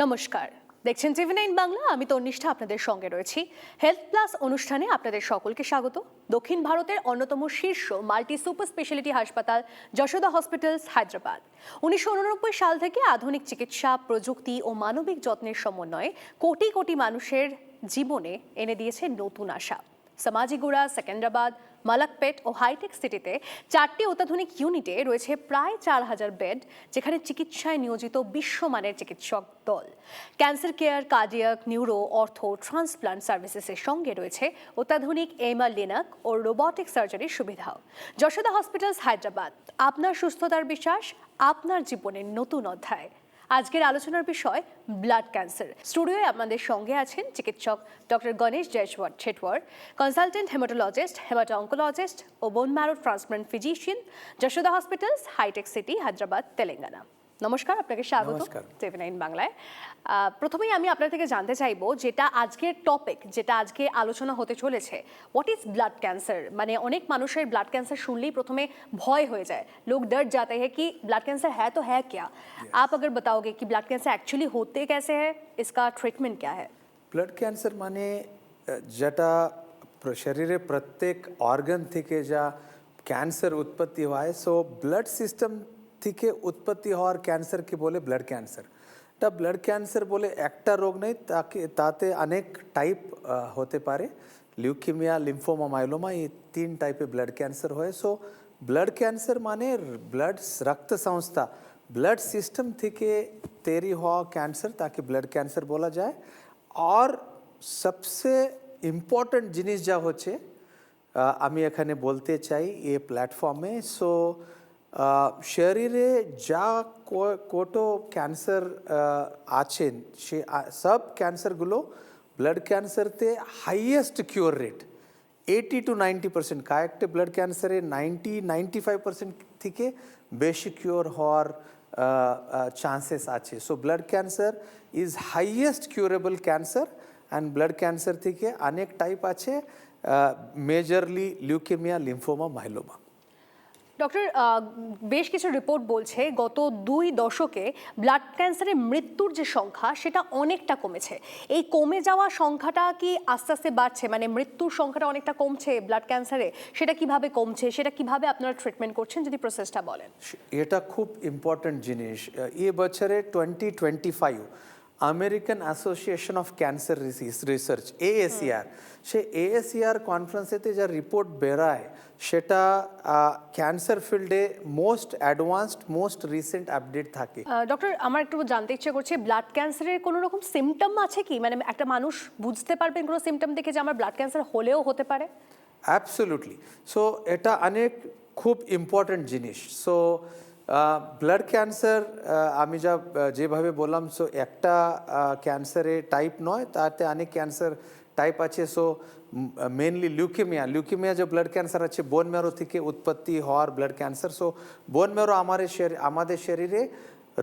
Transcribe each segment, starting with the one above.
নমস্কার, দেখছেন টিভি9 বাংলা। আমি তন্নিষ্ঠা আপনাদের সঙ্গে রয়েছি। হেলথ প্লাস অনুষ্ঠানে আপনাদের সকলকে স্বাগত। দক্ষিণ ভারতের অন্যতম শীর্ষ মাল্টি সুপার স্পেশালিটি হাসপাতাল যশোদা হসপিটালস, হায়দ্রাবাদ 1989 সাল থেকে আধুনিক চিকিৎসা, প্রযুক্তি ও মানবিক যত্নের সমন্বয়ে কোটি কোটি মানুষের জীবনে এনে দিয়েছে নতুন আশা। সমাজিগুড়া, সেকেন্দ্রাবাদ, মালাকপেট ও হাইটেক সিটিতে 4টি অত্যাধুনিক ইউনিটে রয়েছে প্রায় 4000 বেড, যেখানে চিকিৎসায় নিয়োজিত বিশ্বমানের চিকিৎসক দল। Cancer care, cardiac, neuro, ortho, transplant সার্ভিসেসের সঙ্গে রয়েছে অত্যাধুনিক এমআর লিনাক ও রোবটিক সার্জারির সুবিধাও। যশোদা হসপিটালস, হায়দ্রাবাদ, আপনার সুস্থতার বিশ্বাস, আপনার জীবনের নতুন অধ্যায়। আজকের আলোচনার বিষয় ব্লাড ক্যান্সার। স্টুডিওয়ে আপনাদের সঙ্গে আছেন চিকিৎসক doctor Ganesh Jaiswal Chhetwar, consultant hematologist, hemato oncologist ও bone marrow transplant physician, Yashoda hospitals, hitech city, Hyderabad, Telangana. নমস্কার, আপনাকে স্বাগত টিভি9 বাংলায়। প্রথমেই আমি আপনার থেকে জানতে চাইবো, যেটা আজকের টপিক, যেটা আজকে আলোচনা হতে চলেছে, হোয়াট ইজ ব্লাড ক্যান্সার। মানে অনেক মানুষের ব্লাড ক্যান্সার শুনলেই প্রথমে ভয় হয়ে যায়, লোক डर जाते हैं कि ब्लड कैंसर है तो है क्या। आप अगर बताओगे कि ब्लड कैंसर एक्चुअली होते कैसे है, इसका ट्रीटमेंट क्या है। ব্লাড ক্যান্সার মানে যেটা শরীরে প্রত্যেক অর্গান থেকে যা ক্যান্সার উৎপত্তি হয়, সো ব্লাড সিস্টেম থেকে উৎপত্তি হওয়ার ক্যান্সারকে বলে ব্লাড ক্যান্সার। এটা ব্লাড ক্যান্সার বলে একটা রোগ নেই, তাতে অনেক টাইপ হতে পারে। লিউকেমিয়া, লিম্ফোমা, মাইলোমা, এই 3 টাইপের ব্লাড ক্যান্সার হয়। সো ব্লাড ক্যান্সার মানে ব্লাড রক্ত সংস্থা, ব্লাড সিস্টেম থেকে তৈরি হওয়া ক্যান্সার, তাকে ব্লাড ক্যান্সার বলা যায়। আর সবচেয়ে ইম্পর্ট্যান্ট জিনিস যা হচ্ছে আমি এখানে বলতে চাই এই প্ল্যাটফর্মে, সো শরীরে যা কত ক্যান্সার আছেন, সে সব ক্যান্সারগুলো ব্লাড ক্যান্সারতে হাইয়েস্ট কিওর রেট 80 to 90%। কয়েকটা ব্লাড ক্যান্সারে 90-95% থেকে বেশি কিওর হওয়ার চান্সেস আছে। So blood cancer is highest curable cancer. And blood cancer থেকে অনেক টাইপ আছে, majorly leukaemia, lymphoma, myeloma. Doctor, বেশ কিছু রিপোর্ট বলছে গত 2 দশকে ব্লাড ক্যান্সারের মৃত্যুর যে সংখ্যা, সেটা অনেকটা কমেছে। এই কমে যাওয়া সংখ্যাটা কি আস্তে আস্তে বাড়ছে, মানে মৃত্যুর সংখ্যাটা অনেকটা কমছে ব্লাড ক্যান্সারে, সেটা কিভাবে কমছে, সেটা কিভাবে আপনারা ট্রিটমেন্ট করছেন, যদি প্রসেসটা বলেন। এটা খুব ইম্পর্ট্যান্ট জিনিস। এই বছরে 2025 American association of cancer research, AACR, say AACR কনফারেন্সেতে যা রিপোর্ট বেরায়, সেটা ক্যান্সার ফিল্ডে most advanced, most recent update থাকে। ডক্টর, আমার একটু জানতে ইচ্ছে করছে, ব্লাড ক্যান্সারের কোনো রকম সিমটম আছে কি? মানে একটা মানুষ বুঝতে পারবেন কোনো সিমটম দেখে যে আমার ব্লাড ক্যান্সার হলেও হতে পারে? অ্যাবসলিউটলি। সো এটা অনেক খুব ইম্পর্ট্যান্ট জিনিস। সো ব্লাড ক্যান্সার আমি যেভাবে বললাম, সো একটা ক্যান্সারে টাইপ নয়, তাতে অনেক ক্যান্সার টাইপ আছে। সো মেনলি লিউকেমিয়া যে ব্লাড ক্যান্সার আছে, বোন ম্যারো থেকে উৎপত্তি হওয়ার blood cancer. So bone marrow আমাদের শরীরে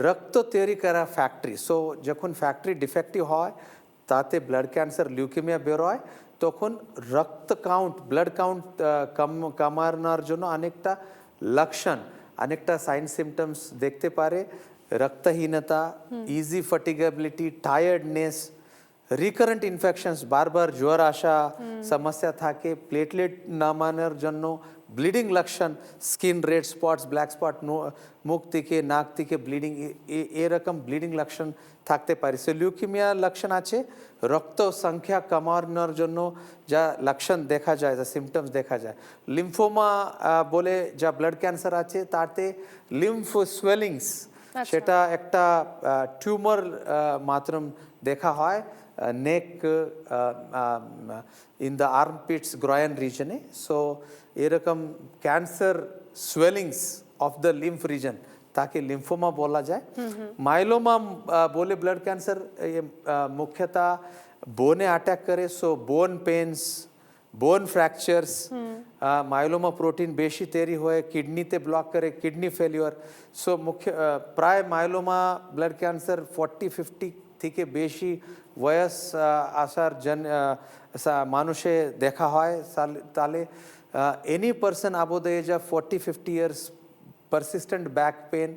রক্ত তৈরি করা ফ্যাক্টরি। সো যখন ফ্যাক্টরি ডিফেক্টিভ হয়, তাতে ব্লাড ক্যান্সার, লিউকেমিয়া বেরোয়, তখন রক্ত কাউন্ট, ব্লাড কাউন্ট কমানোর জন্য অনেকটা লক্ষণ, অনেকটা সাইন সিমটমস দেখতে পারে। রক্তহীনতা, ইজি ফটিগেবিলিটি, টায়ার্ডনেস, রিকারেন্ট ইনফেকশনস, বারবার জ্বর আসা সমস্যা থাকে, প্লেটলেট নামানোর জন্য ব্লিডিং লক্ষণ, skin red spots, black spot, মুখ থেকে নাক থেকে ব্লিডিং, এরকম ব্লিডিং লক্ষণ থাকতে পারে। সো লিউকেমিয়া লক্ষণ আছে। রক্ত সংখ্যা কমানোর জন্য যা লক্ষণ দেখা যায়, যা সিমটমস দেখা যায়। লিম্ফোমা বলে যা ব্লাড ক্যান্সার আছে, তাতে লিম্ফ সোয়েলিংস, সেটা একটা টিউমার মাত্রম দেখা হয় neck, in the armpits, groin রিজনে। সো এরকম cancer swellings of the lymph region, তাকে লিম্ফোমা বলা যায়। মাইলোমা বলে ব্লাড ক্যান্সার মুখ্যতঃ বোনে অ্যাটাক করে। সো বোন পেন্স, বোন ফ্র্যাকচার্স, মাইলোমা প্রোটিন বেশি তৈরি হয়ে কিডনিতে ব্লক করে, কিডনি ফেলিওর। সো প্রায় মাইলোমা ব্লাড ক্যান্সার 40-50 থেকে বেশি বয়স আসার মানুষে দেখা হয়। তাহলে any person above the age of 40-50 years, persistent back pain,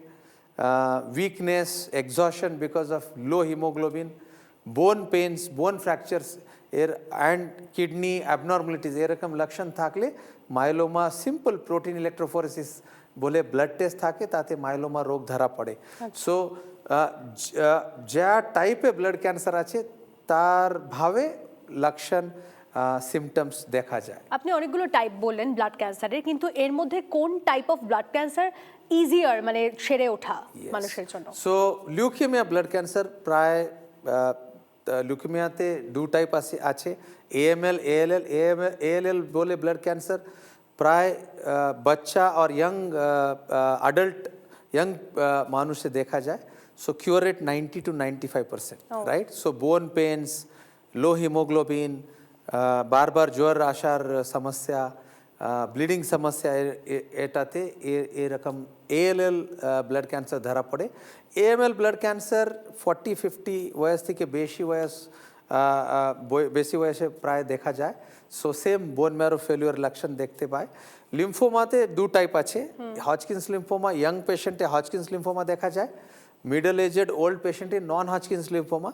weakness, exhaustion because of low hemoglobin, bone pains, bone fractures and kidney abnormalities এরকম লক্ষণ থাকলে মাইলোমা সিম্পল প্রোটিন ইলেকট্রোফোরেসিস বলে ব্লাড টেস্ট থাকে তাতে মাইলোমা রোগ ধরা পড়ে সো যা টাইপে ব্লাড ক্যান্সার আছে তার ভাবে লক্ষণ সিমটমস দেখা যায় আপনি অনেকগুলো টাইপ বললেন ব্লাড ক্যান্সারের, কিন্তু এর মধ্যে কোন type of blood cancer easier মানে সেরে ওঠা মানুষের জন্য? সো লিউকেমিয়া ব্লাড ক্যান্সার প্রায় লিউকেমিয়াতে দু টাইপ আছে এএমএল এএলএল এএলএল বলে ব্লাড ক্যান্সার প্রায় বাচ্চা আর অ্যাডাল্ট ইয়াং মানুষে দেখা যায় so cure rate 90 to 95%, right? So bone pains, low haemoglobin, বারবার জ্বর আসার সমস্যা, ব্লিডিং সমস্যা এটাতে এরকম এএলএল ব্লাড ক্যান্সার ধরা পড়ে। এএমএল ব্লাড ক্যান্সার 40-50 বয়স থেকে বেশি বয়সে প্রায় দেখা যায় so same bone marrow failure লক্ষণ দেখতে পায়। লিম্ফোমাতে দু টাইপ আছে, হজকিন্স লিম্ফোমা ইয়াং পেশেন্টে হজকিন্স লিম্ফোমা দেখা যায়, মিডল এজেড ওল্ড পেশেন্টে নন হজকিন্স লিম্ফোমা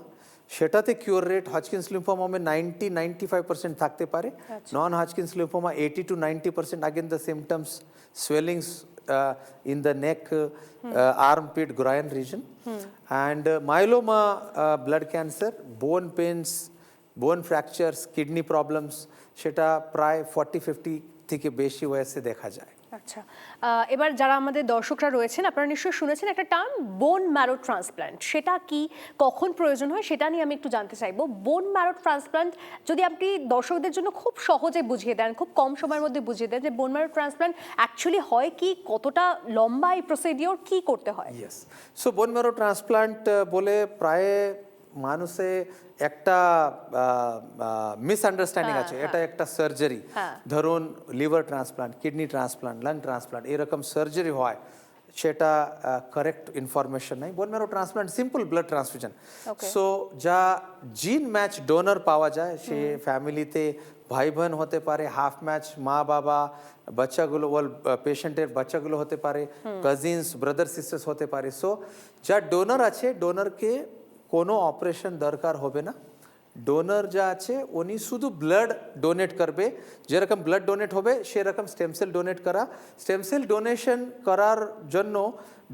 সেটাতে কিউর রেট হজকিন্স লিম্ফোমা में 90-95% থাকতে পারে, non Hodgkin's lymphoma 80 to 90%। Again the symptoms swellings in the neck, armpit, groin region, and myeloma blood cancer, bone pains, bone fractures, kidney problems সেটা প্রায় 40-50 থেকে বেশি বয়সে দেখা যায়। আচ্ছা, এবার যারা আমাদের দর্শকরা রয়েছেন আপনারা নিশ্চয়ই শুনেছেন একটা টার্ম বোন ম্যারো ট্রান্সপ্ল্যান্ট, সেটা কি, কখন প্রয়োজন হয় সেটা নিয়ে আমি একটু জানতে চাইবো। বোন ম্যারো ট্রান্সপ্ল্যান্ট যদি আপনি দর্শকদের জন্য খুব সহজে বুঝিয়ে দেন, খুব কম সময়ের মধ্যে বুঝিয়ে দেন যে বোন ম্যারো ট্রান্সপ্ল্যান্ট অ্যাকচুয়ালি হয় কি, কতটা লম্বা এই প্রসিডিওর, কি করতে হয়? Yes, so bone marrow transplant বলে প্রায় মানুষে একটা মিসআন্ডারস্ট্যান্ডিং আছে, এটা একটা সার্জারি। ধরুন liver transplant, kidney transplant, lung transplant এরকম সার্জারি হয়, সেটা কারেক্ট ইনফরমেশন নাই। বোন marrow transplant simple blood transfusion. So যা জিন ম্যাচ ডোনার পাওয়া যায় সে ফ্যামিলিতে ভাই বোন হতে পারে, হাফ ম্যাচ মা বাবা বাচ্চাগুলো পেশেন্টের বাচ্চাগুলো হতে পারে, কাজিনস ব্রাদার সিস্টার্স হতে পারে। সো যা ডোনার আছে ডোনারকে কোনো অপারেশন দরকার হবে না, ডোনার যা আছে উনি শুধু ব্লাড ডোনেট করবে, যেরকম ব্লাড ডোনেট হবে সেরকম স্টেম সেল ডোনেট করা। স্টেম সেল ডোনেশন করার জন্য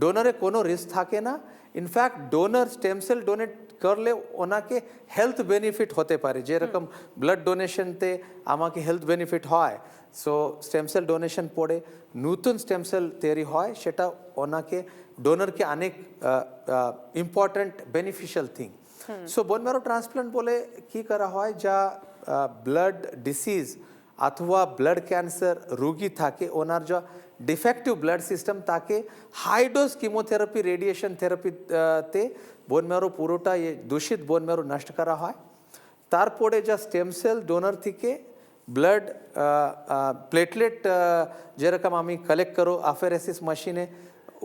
ডোনারে কোনো রিস্ক থাকে না, in fact donor stem cell donate করলে ওনাকে হেলথ বেনিফিট হতে পারে, যেরকম ব্লাড ডোনেশনতে আমাকে হেলথ বেনিফিট হয়। সো স্টেম সেল ডোনেশন পড়ে নতুন স্টেম সেল তৈরি হয়, সেটা ওনাকে ডোনারকে অনেক ইম্পর্ট্যান্ট বেনিফিশিয়াল থিং। সো বোন ম্যারো ট্রান্সপ্লান্ট বলে কি করা হয়, যা ব্লাড ডিসিজ অথবা ব্লাড ক্যান্সার রোগী থাকে ওনার যা ডিফেক্টিভ ব্লাড সিস্টেম তাকে হাই ডোজ কিমোথেরাপি রেডিয়েশন থেরাপিতে বোন ম্যারো পুরোটা দূষিত বোন ম্যারো নষ্ট করা হয়। তারপরে যা স্টেম সেল ডোনার থেকে ব্লাড প্লেটলেট যেরকম আমি কালেক্ট করো আফেরেসিস মেশিনে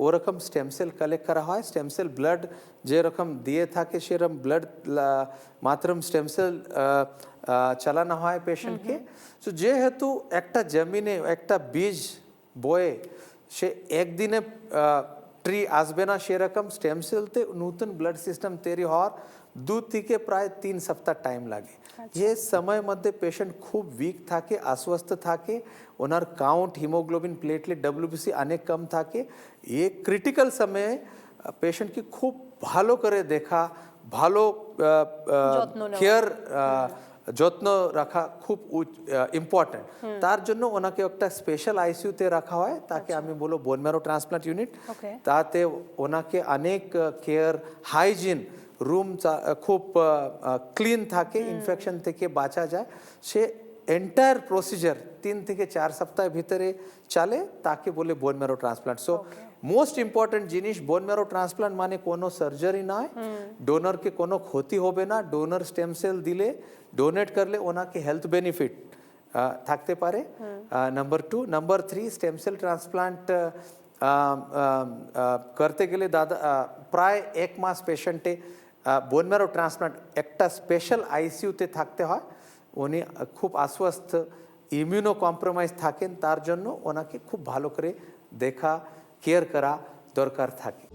ওরকম স্টেম সেল কালেক্ট করা হয়। স্টেম সেল ব্লাড যেরকম দিয়ে থাকে সেরকম ব্লাড মাত্রম স্টেম সেল চালানো হয় পেশেন্টকে। সো যেহেতু একটা জমিনে একটা বীজ বয়ে সে একদিনে ট্রি আসবে না, সেরকম স্টেম সেলতে নতুন ব্লাড সিস্টেম তৈরি হওয়ার 2 থেকে প্রায় 3 সপ্তাহ টাইম লাগে। ये समय মধ্যে পেশেন্ট খুব উইক থাকে, অস্বস্ಥ থাকে, ওনার কাউন্ট হিমোগ্লোবিন প্লেটলেট ডব্লিউবিসি অনেক কম থাকে। ये ক্রিটিক্যাল সময়ে পেশেন্টকে খুব ভালো করে দেখা, ভালো কেয়ার যত্ন রাখা খুব ইম্পর্টেন্ট। তার জন্য ওনাকে একটা স্পেশাল আইসিইউতে রাখা হয়, তাকে আমি বলবো বোন ম্যারো ট্রান্সপ্লান্ট ইউনিট। তাতে ওনাকে অনেক কেয়ার, হাইজিন, রুম খুব ক্লিন থাকে, ইনফেকশন থেকে বাঁচা যায়। সে এন্টায়ার প্রসিজার 3 থেকে 4 সপ্তাহের ভিতরে চলে, তাকে বলে বোন marrow transplant. So most important জিনিস বোন ম্যারো ট্রান্সপ্লান্ট মানে কোনো সার্জারি নয়, ডোনারকে কোনো ক্ষতি হবে না। ডোনার স্টেম সেল দিলে ডোনেট করলে ওনাকে হেলথ বেনিফিট থাকতে পারে, number 2। Number 3, stem cell transplant করতে গেলে প্রায় 1 মাস পেশেন্টে বোন ম্যারো ট্রান্সপ্লান্ট একটা স্পেশাল আইসিইউতে থাকতে হয়। উনি খুব অস্বস্ಥ, ইমিউনো কম্প্রোমাইজ থাকেন, তার জন্য ওনাকে খুব ভালো করে দেখা, কেয়ার করা দরকার থাকে।